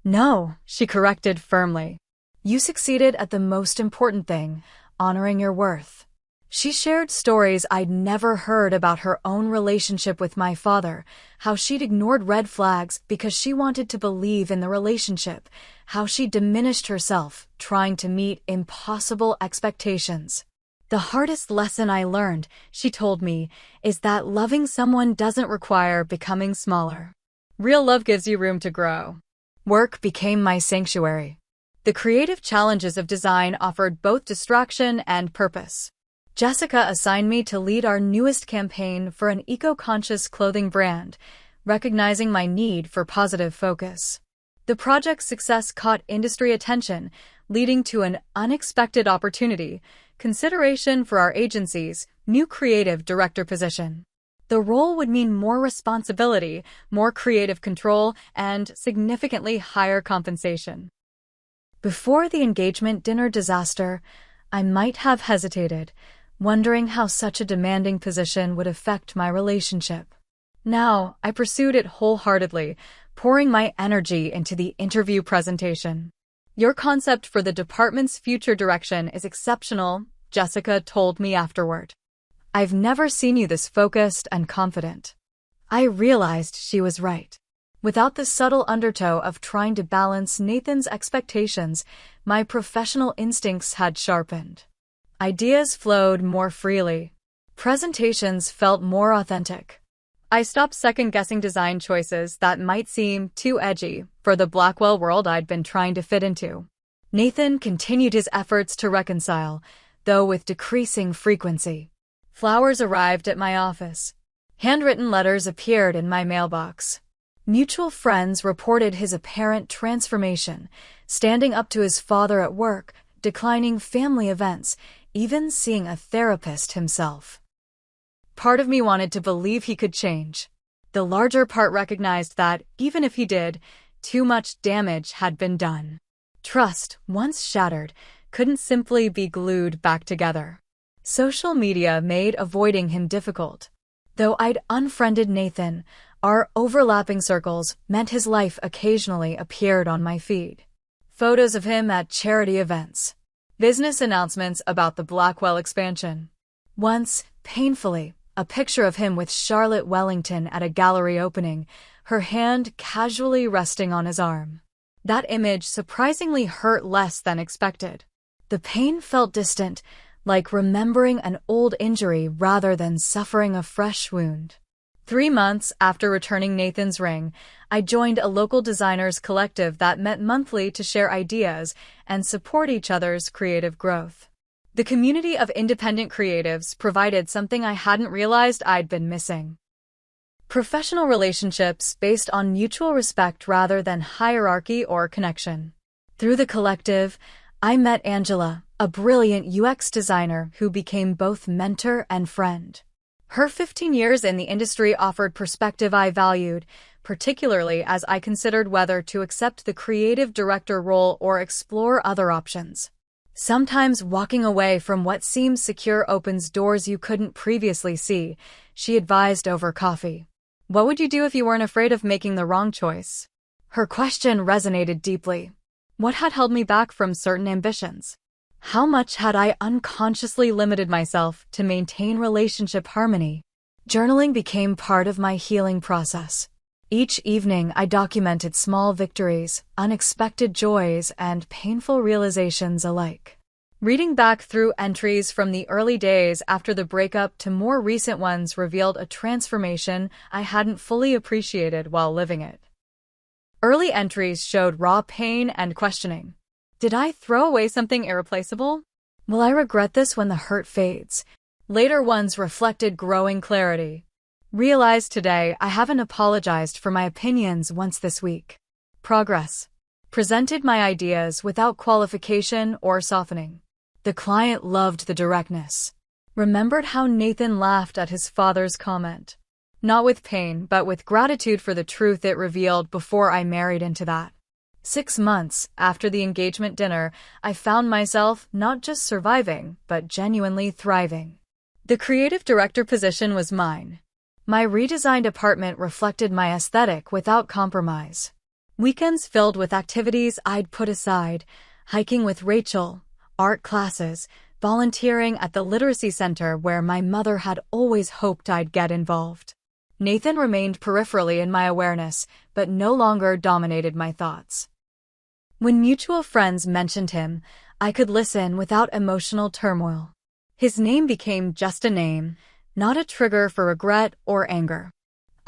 "No," she corrected firmly. "You succeeded at the most important thing, honoring your worth." She shared stories I'd never heard about her own relationship with my father, how she'd ignored red flags because she wanted to believe in the relationship, how she diminished herself, trying to meet impossible expectations. "The hardest lesson I learned," she told me, "is that loving someone doesn't require becoming smaller. Real love gives you room to grow." Work became my sanctuary. The creative challenges of design offered both distraction and purpose. Jessica assigned me to lead our newest campaign for an eco-conscious clothing brand, recognizing my need for positive focus. The project's success caught industry attention, leading to an unexpected opportunity, consideration for our agency's new creative director position. The role would mean more responsibility, more creative control, and significantly higher compensation. Before the engagement dinner disaster, I might have hesitated, wondering how such a demanding position would affect my relationship. Now, I pursued it wholeheartedly, pouring my energy into the interview presentation. "Your concept for the department's future direction is exceptional," Jessica told me afterward. "I've never seen you this focused and confident." I realized she was right. Without the subtle undertow of trying to balance Nathan's expectations, my professional instincts had sharpened. Ideas flowed more freely. Presentations felt more authentic. I stopped second-guessing design choices that might seem too edgy for the Blackwell world I'd been trying to fit into. Nathan continued his efforts to reconcile, though with decreasing frequency. Flowers arrived at my office. Handwritten letters appeared in my mailbox. Mutual friends reported his apparent transformation, standing up to his father at work, declining family events, even seeing a therapist himself. Part of me wanted to believe he could change. The larger part recognized that, even if he did, too much damage had been done. Trust, once shattered, couldn't simply be glued back together. Social media made avoiding him difficult. Though I'd unfriended Nathan, our overlapping circles meant his life occasionally appeared on my feed. Photos of him at charity events. Business announcements about the Blackwell expansion. Once, painfully, a picture of him with Charlotte Wellington at a gallery opening, her hand casually resting on his arm. That image surprisingly hurt less than expected. The pain felt distant, like remembering an old injury rather than suffering a fresh wound. 3 months after returning Nathan's ring, I joined a local designers collective that met monthly to share ideas and support each other's creative growth. The community of independent creatives provided something I hadn't realized I'd been missing. Professional relationships based on mutual respect rather than hierarchy or connection. Through the collective, I met Angela, a brilliant UX designer who became both mentor and friend. Her 15 years in the industry offered perspective I valued, particularly as I considered whether to accept the creative director role or explore other options. Sometimes walking away from what seems secure opens doors you couldn't previously see, she advised over coffee. "What would you do if you weren't afraid of making the wrong choice?" Her question resonated deeply. What had held me back from certain ambitions? How much had I unconsciously limited myself to maintain relationship harmony? Journaling became part of my healing process. Each evening, I documented small victories, unexpected joys, and painful realizations alike. Reading back through entries from the early days after the breakup to more recent ones revealed a transformation I hadn't fully appreciated while living it. Early entries showed raw pain and questioning. Did I throw away something irreplaceable? Will I regret this when the hurt fades? Later ones reflected growing clarity. Realized today I haven't apologized for my opinions once this week. Progress. Presented my ideas without qualification or softening. The client loved the directness. Remembered how Nathan laughed at his father's comment. Not with pain, but with gratitude for the truth it revealed before I married into that. 6 months after the engagement dinner, I found myself not just surviving, but genuinely thriving. The creative director position was mine. My redesigned apartment reflected my aesthetic without compromise. Weekends filled with activities I'd put aside, hiking with Rachel, art classes, volunteering at the literacy center where my mother had always hoped I'd get involved. Nathan remained peripherally in my awareness, but no longer dominated my thoughts. When mutual friends mentioned him, I could listen without emotional turmoil. His name became just a name, not a trigger for regret or anger.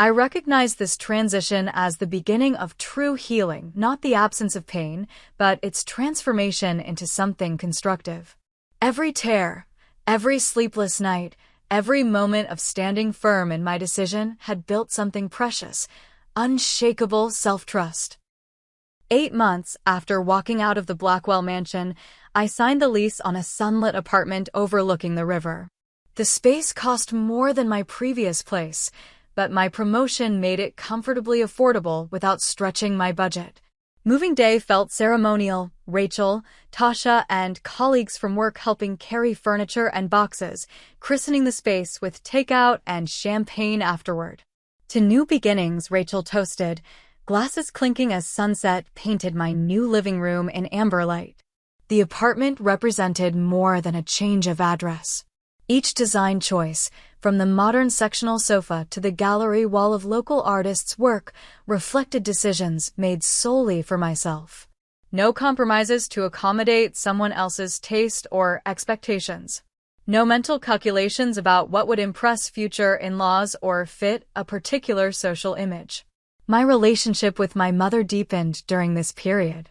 I recognized this transition as the beginning of true healing, not the absence of pain, but its transformation into something constructive. Every tear, every sleepless night, every moment of standing firm in my decision had built something precious, unshakable self-trust. 8 months after walking out of the Blackwell mansion, I signed the lease on a sunlit apartment overlooking the river. The space cost more than my previous place, but my promotion made it comfortably affordable without stretching my budget. Moving day felt ceremonial, Rachel, Tasha, and colleagues from work helping carry furniture and boxes, christening the space with takeout and champagne afterward. To new beginnings, Rachel toasted, glasses clinking as sunset painted my new living room in amber light. The apartment represented more than a change of address. Each design choice, from the modern sectional sofa to the gallery wall of local artists' work, reflected decisions made solely for myself. No compromises to accommodate someone else's taste or expectations. No mental calculations about what would impress future in-laws or fit a particular social image. My relationship with my mother deepened during this period.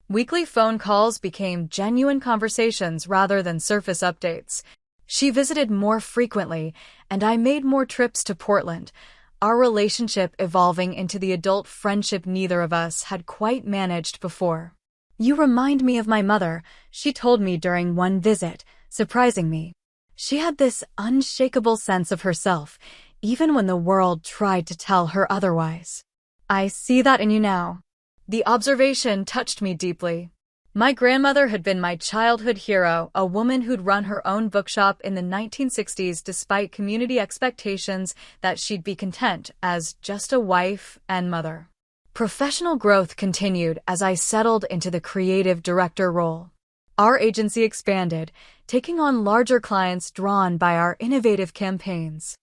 Weekly phone calls became genuine conversations rather than surface updates. She visited more frequently, and I made more trips to Portland, our relationship evolving into the adult friendship neither of us had quite managed before. "You remind me of my mother," she told me during one visit, surprising me. She had this unshakable sense of herself, even when the world tried to tell her otherwise. "I see that in you now." The observation touched me deeply. My grandmother had been my childhood hero, a woman who'd run her own bookshop in the 1960s despite community expectations that she'd be content as just a wife and mother. Professional growth continued as I settled into the creative director role. Our agency expanded, taking on larger clients drawn by our innovative campaigns.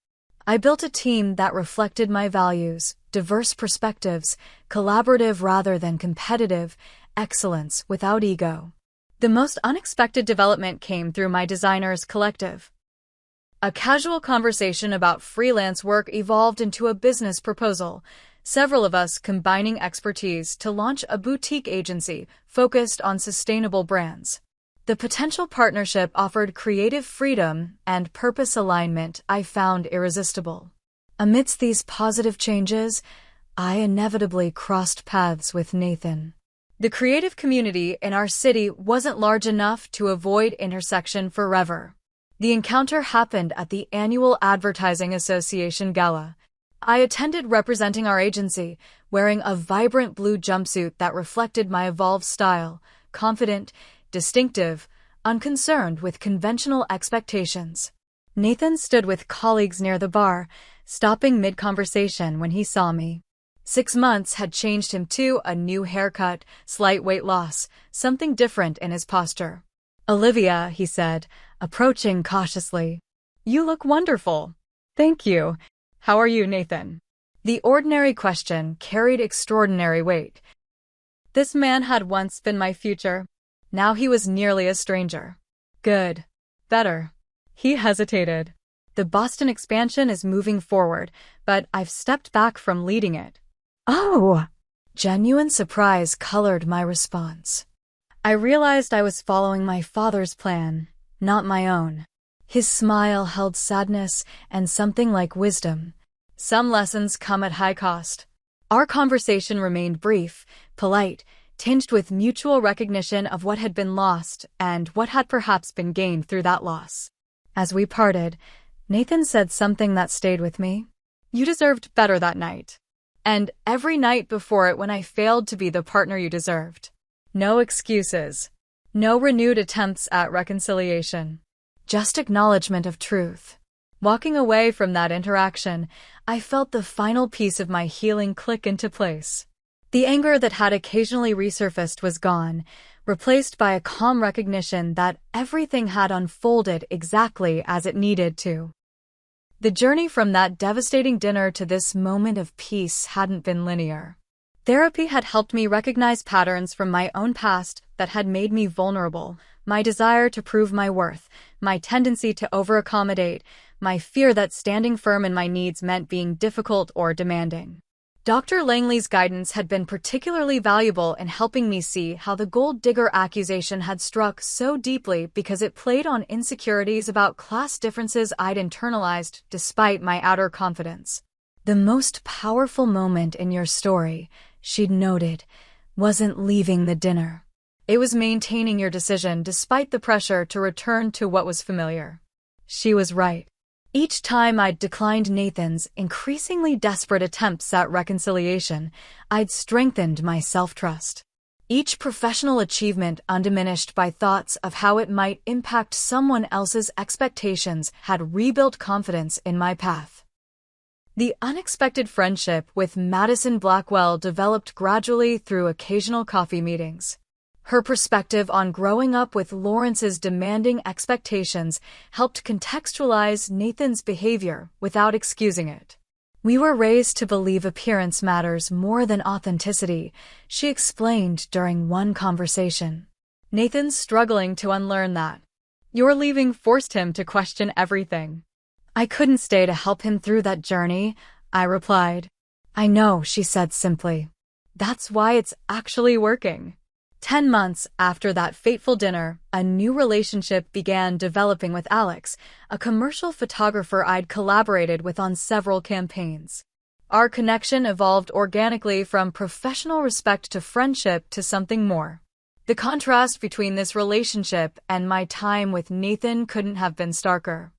I built a team that reflected my values, diverse perspectives, collaborative rather than competitive, excellence without ego. The most unexpected development came through my designers collective. A casual conversation about freelance work evolved into a business proposal, several of us combining expertise to launch a boutique agency focused on sustainable brands. The potential partnership offered creative freedom and purpose alignment I found irresistible. Amidst these positive changes, I inevitably crossed paths with Nathan. The creative community in our city wasn't large enough to avoid intersection forever. The encounter happened at the annual Advertising Association Gala. I attended representing our agency, wearing a vibrant blue jumpsuit that reflected my evolved style, confident, distinctive, unconcerned with conventional expectations. Nathan stood with colleagues near the bar, stopping mid-conversation when he saw me. 6 months had changed him too, a new haircut, slight weight loss, something different in his posture. "Olivia," he said, approaching cautiously. "You look wonderful." "Thank you. How are you, Nathan?" The ordinary question carried extraordinary weight. This man had once been my future. Now he was nearly a stranger. "Good. Better." He hesitated. "The Boston expansion is moving forward, but I've stepped back from leading it." "Oh!" Genuine surprise colored my response. I realized I was following my father's plan, not my own. His smile held sadness and something like wisdom. Some lessons come at high cost. Our conversation remained brief, polite, tinged with mutual recognition of what had been lost and what had perhaps been gained through that loss. As we parted, Nathan said something that stayed with me. "You deserved better that night. And every night before it when I failed to be the partner you deserved. No excuses. No renewed attempts at reconciliation. Just acknowledgement of truth." Walking away from that interaction, I felt the final piece of my healing click into place. The anger that had occasionally resurfaced was gone, replaced by a calm recognition that everything had unfolded exactly as it needed to. The journey from that devastating dinner to this moment of peace hadn't been linear. Therapy had helped me recognize patterns from my own past that had made me vulnerable, my desire to prove my worth, my tendency to over-accommodate, my fear that standing firm in my needs meant being difficult or demanding. Dr. Langley's guidance had been particularly valuable in helping me see how the gold digger accusation had struck so deeply because it played on insecurities about class differences I'd internalized despite my outer confidence. "The most powerful moment in your story," she'd noted, "wasn't leaving the dinner. It was maintaining your decision despite the pressure to return to what was familiar." She was right. Each time I'd declined Nathan's increasingly desperate attempts at reconciliation, I'd strengthened my self-trust. Each professional achievement undiminished by thoughts of how it might impact someone else's expectations had rebuilt confidence in my path. The unexpected friendship with Madison Blackwell developed gradually through occasional coffee meetings. Her perspective on growing up with Lawrence's demanding expectations helped contextualize Nathan's behavior without excusing it. "We were raised to believe appearance matters more than authenticity," she explained during one conversation. Nathan's struggling to unlearn that. "Your leaving forced him to question everything." "I couldn't stay to help him through that journey," I replied. "I know," she said simply. "That's why it's actually working." 10 months after that fateful dinner, a new relationship began developing with Alex, a commercial photographer I'd collaborated with on several campaigns. Our connection evolved organically from professional respect to friendship to something more. The contrast between this relationship and my time with Nathan couldn't have been starker.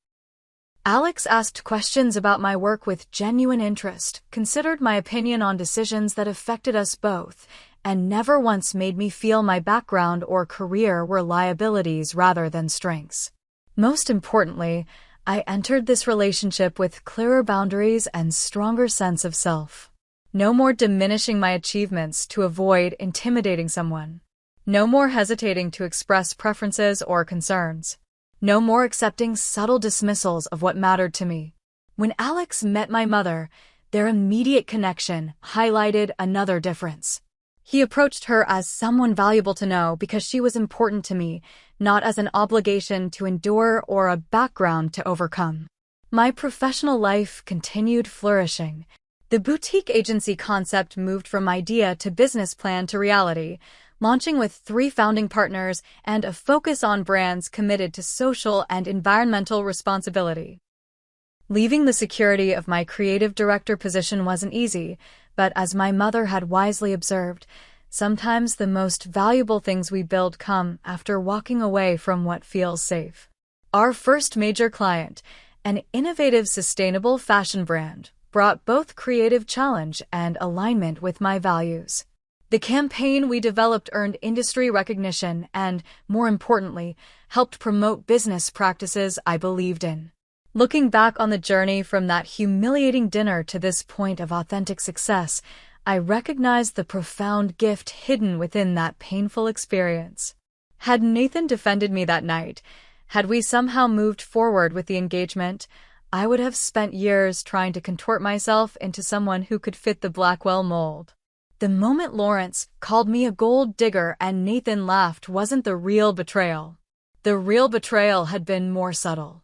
Alex asked questions about my work with genuine interest, considered my opinion on decisions that affected us both, and never once made me feel my background or career were liabilities rather than strengths. Most importantly, I entered this relationship with clearer boundaries and stronger sense of self. No more diminishing my achievements to avoid intimidating someone. No more hesitating to express preferences or concerns. No more accepting subtle dismissals of what mattered to me. When Alex met my mother, their immediate connection highlighted another difference. He approached her as someone valuable to know because she was important to me, not as an obligation to endure or a background to overcome. My professional life continued flourishing. The boutique agency concept moved from idea to business plan to reality, launching with 3 founding partners and a focus on brands committed to social and environmental responsibility. Leaving the security of my creative director position wasn't easy, but as my mother had wisely observed, sometimes the most valuable things we build come after walking away from what feels safe. Our first major client, an innovative sustainable fashion brand, brought both creative challenge and alignment with my values. The campaign we developed earned industry recognition and, more importantly, helped promote business practices I believed in. Looking back on the journey from that humiliating dinner to this point of authentic success, I recognized the profound gift hidden within that painful experience. Had Nathan defended me that night, had we somehow moved forward with the engagement, I would have spent years trying to contort myself into someone who could fit the Blackwell mold. The moment Lawrence called me a gold digger and Nathan laughed wasn't the real betrayal. The real betrayal had been more subtle.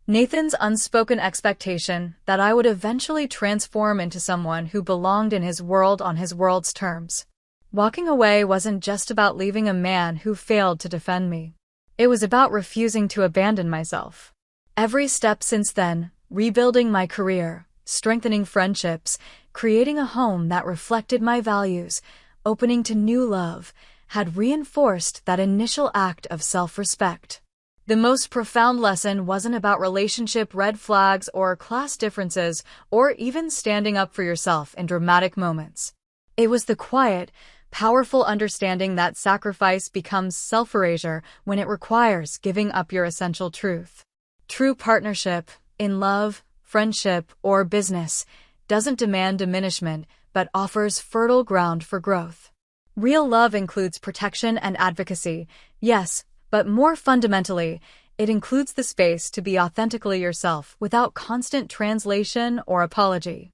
Nathan's unspoken expectation that I would eventually transform into someone who belonged in his world on his world's terms. Walking away wasn't just about leaving a man who failed to defend me. It was about refusing to abandon myself. Every step since then, rebuilding my career, strengthening friendships, creating a home that reflected my values, opening to new love, had reinforced that initial act of self-respect. The most profound lesson wasn't about relationship red flags or class differences or even standing up for yourself in dramatic moments. It was the quiet, powerful understanding that sacrifice becomes self-erasure when it requires giving up your essential truth. True partnership, in love, friendship, or business, doesn't demand diminishment but offers fertile ground for growth. Real love includes protection and advocacy, yes, but more fundamentally, it includes the space to be authentically yourself without constant translation or apology.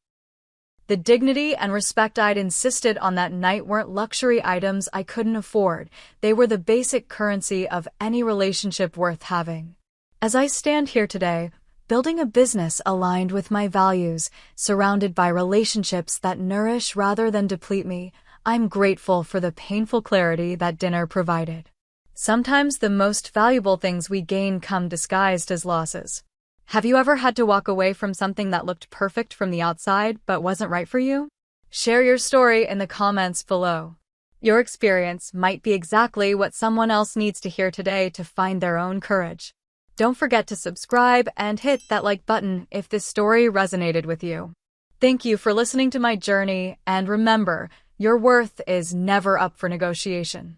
The dignity and respect I'd insisted on that night weren't luxury items I couldn't afford. They were the basic currency of any relationship worth having. As I stand here today, building a business aligned with my values, surrounded by relationships that nourish rather than deplete me, I'm grateful for the painful clarity that dinner provided. Sometimes the most valuable things we gain come disguised as losses. Have you ever had to walk away from something that looked perfect from the outside but wasn't right for you? Share your story in the comments below. Your experience might be exactly what someone else needs to hear today to find their own courage. Don't forget to subscribe and hit that like button if this story resonated with you. Thank you for listening to my journey, and remember, your worth is never up for negotiation.